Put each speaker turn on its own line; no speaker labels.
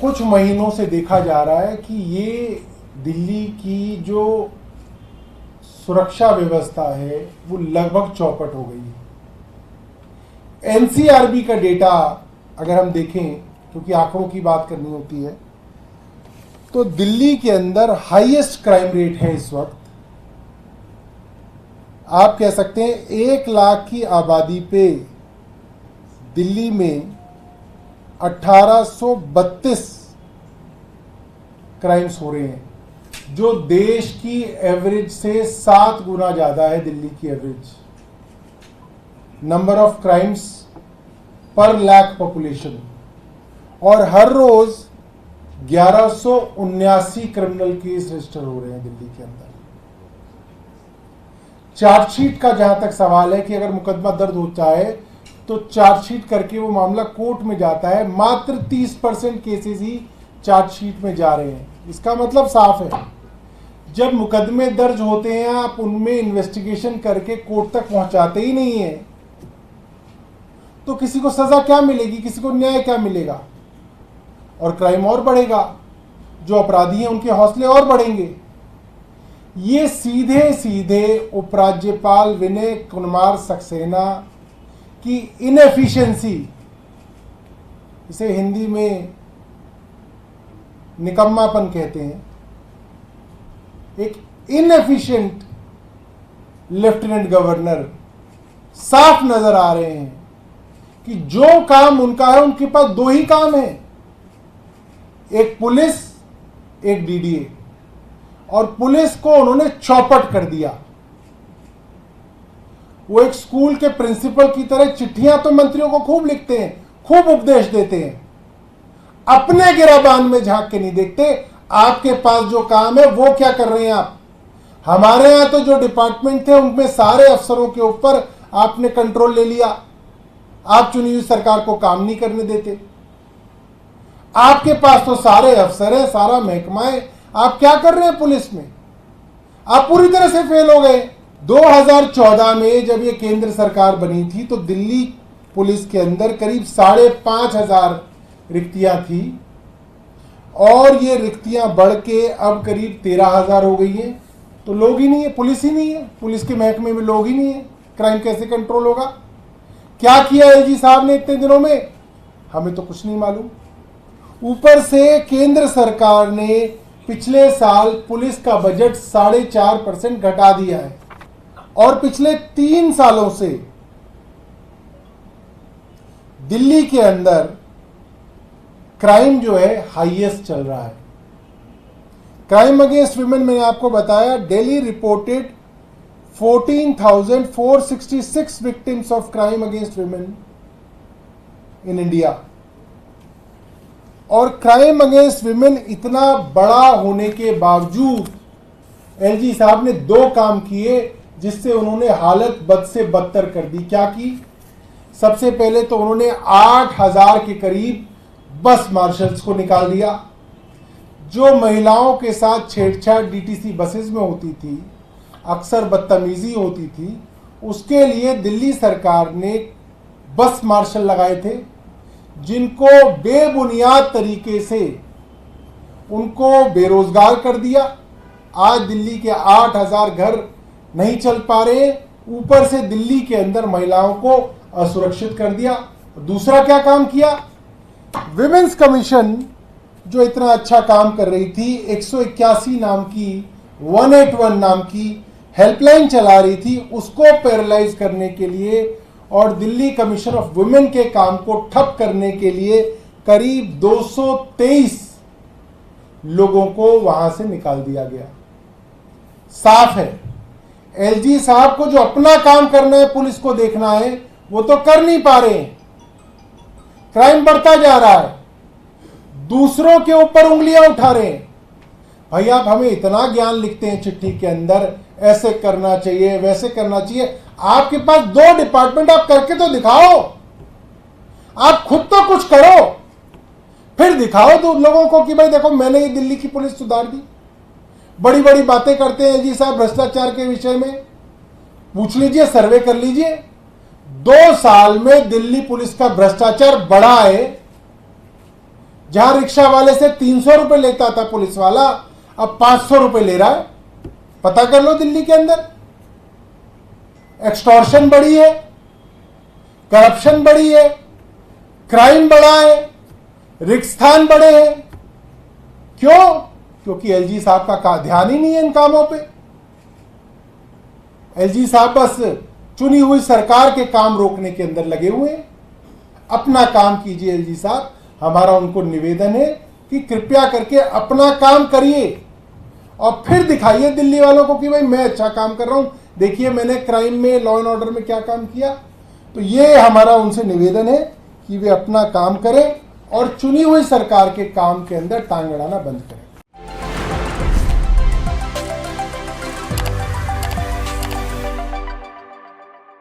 कुछ महीनों से देखा जा रहा है कि ये दिल्ली की जो सुरक्षा व्यवस्था है वो लगभग चौपट हो गई है। एनसीआरबी का डेटा अगर हम देखें, क्योंकि आंकड़ों की बात करनी होती है, तो दिल्ली के अंदर हाईएस्ट क्राइम रेट है इस वक्त। आप कह सकते हैं 1 लाख की आबादी पे दिल्ली में 1832 क्राइम्स हो रहे हैं, जो देश की एवरेज से 7 गुना ज्यादा है। दिल्ली की एवरेज नंबर ऑफ क्राइम्स पर लाख पॉपुलेशन, और हर रोज 1179 क्रिमिनल केस रजिस्टर हो रहे हैं दिल्ली के अंदर। चार्जशीट का जहां तक सवाल है कि अगर मुकदमा दर्ज होता है तो चार्जशीट करके वो मामला कोर्ट में जाता है, मात्र 30% केसेस ही चार्जशीट में जा रहे हैं। इसका मतलब साफ है, जब मुकदमे दर्ज होते हैं आप उनमें इन्वेस्टिगेशन करके कोर्ट तक पहुंचाते ही नहीं है, तो किसी को सजा क्या मिलेगी, किसी को न्याय क्या मिलेगा? और क्राइम और बढ़ेगा, जो अपराधी हैं उनके हौसले और बढ़ेंगे। ये सीधे सीधे उपराज्यपाल विनय कुमार सक्सेना की इनएफिशिएंसी, इसे हिंदी में निकम्मापन कहते हैं, एक इनएफिशिएंट लेफ्टिनेंट गवर्नर साफ नजर आ रहे हैं कि जो काम उनका है, उनके पास 2 ही काम है, एक पुलिस, एक डीडीए, और पुलिस को उन्होंने चौपट कर दिया। वो एक स्कूल के प्रिंसिपल की तरह चिट्ठियां तो मंत्रियों को खूब लिखते हैं, खूब उपदेश देते हैं, अपने गिराबान में झांक के नहीं देखते आपके पास जो काम है वो क्या कर रहे हैं आप। हमारे यहां तो जो डिपार्टमेंट थे उनमें सारे अफसरों के ऊपर आपने कंट्रोल ले लिया, आप चुनी हुई सरकार को काम नहीं करने देते। आपके पास तो सारे अफसर हैं, सारा महकमा है, आप क्या कर रहे हैं पुलिस में? आप पूरी तरह से फेल हो गए। 2014 में जब ये केंद्र सरकार बनी थी तो दिल्ली पुलिस के अंदर करीब 5,500 रिक्तियां थी, और ये रिक्तियां बढ़ के अब करीब 13,000 हो गई हैं। तो लोग ही नहीं है, पुलिस ही नहीं है, पुलिस के महकमे में लोग ही नहीं है, क्राइम कैसे कंट्रोल होगा? क्या किया एजी साहब ने इतने दिनों में? हमें तो कुछ नहीं मालूम। ऊपर से केंद्र सरकार ने पिछले साल पुलिस का बजट 4.5% घटा दिया है, और पिछले 3 सालों से दिल्ली के अंदर क्राइम जो है हाईएस्ट चल रहा है। क्राइम अगेंस्ट विमेन, मैंने आपको बताया, Delhi reported 14,466 victims of crime against women in India. और क्राइम अगेंस्ट विमेन इतना बड़ा होने के बावजूद एलजी साहब ने 2 काम किए जिससे उन्होंने हालत बद से बदतर कर दी। क्या की? सबसे पहले तो उन्होंने 8,000 के करीब बस मार्शल्स को निकाल दिया। जो महिलाओं के साथ छेड़छाड़ डीटीसी बसेस में होती थी, अक्सर बदतमीजी होती थी, उसके लिए दिल्ली सरकार ने बस मार्शल लगाए थे, जिनको बेबुनियाद तरीके से उनको बेरोजगार कर दिया। आज दिल्ली के 8,000 घर नहीं चल पा रहे, ऊपर से दिल्ली के अंदर महिलाओं को असुरक्षित कर दिया। दूसरा क्या काम किया? विमेंस कमीशन जो इतना अच्छा काम कर रही थी, 181 नाम की, 181 नाम की हेल्पलाइन चला रही थी, उसको पैरालाइज करने के लिए और दिल्ली कमीशन ऑफ वुमेन के काम को ठप करने के लिए करीब 223 लोगों को वहां से निकाल दिया गया। साफ है, एलजी साहब को जो अपना काम करना है, पुलिस को देखना है, वो तो कर नहीं पा रहे हैं। क्राइम बढ़ता जा रहा है, दूसरों के ऊपर उंगलियां उठा रहे हैं। भाई आप हमें इतना ज्ञान लिखते हैं चिट्ठी के अंदर, ऐसे करना चाहिए, वैसे करना चाहिए, आपके पास 2 डिपार्टमेंट, आप करके तो दिखाओ। आप खुद तो कुछ करो, फिर दिखाओ तो लोगों को कि भाई देखो मैंने ये दिल्ली की पुलिस सुधार दी। बड़ी बड़ी बातें करते हैं जी साहब भ्रष्टाचार के विषय में, पूछ लीजिए, सर्वे कर लीजिए। 2 साल में दिल्ली पुलिस का भ्रष्टाचार बढ़ा है, जहां रिक्शा वाले से 300 रुपए लेता था पुलिस वाला, अब 500 रुपए ले रहा है। पता कर लो दिल्ली के अंदर। एक्सटॉर्शन बढ़ी है, करप्शन बढ़ी है, क्राइम बढ़ा है, रिक्स्थान बढ़े हैं। क्यों? क्योंकि एलजी साहब का ध्यान ही नहीं है इन कामों पे। एलजी साहब बस चुनी हुई सरकार के काम रोकने के अंदर लगे हुए हैं। अपना काम कीजिए एलजी साहब, हमारा उनको निवेदन है कि कृपया करके अपना काम करिए और फिर दिखाइए दिल्ली वालों को कि भाई मैं अच्छा काम कर रहा हूं, देखिए मैंने क्राइम में, लॉ एंड ऑर्डर में क्या काम किया। तो ये हमारा उनसे निवेदन है कि वे अपना काम करें और चुनी हुई सरकार के काम के अंदर टांग अड़ाना बंद करें।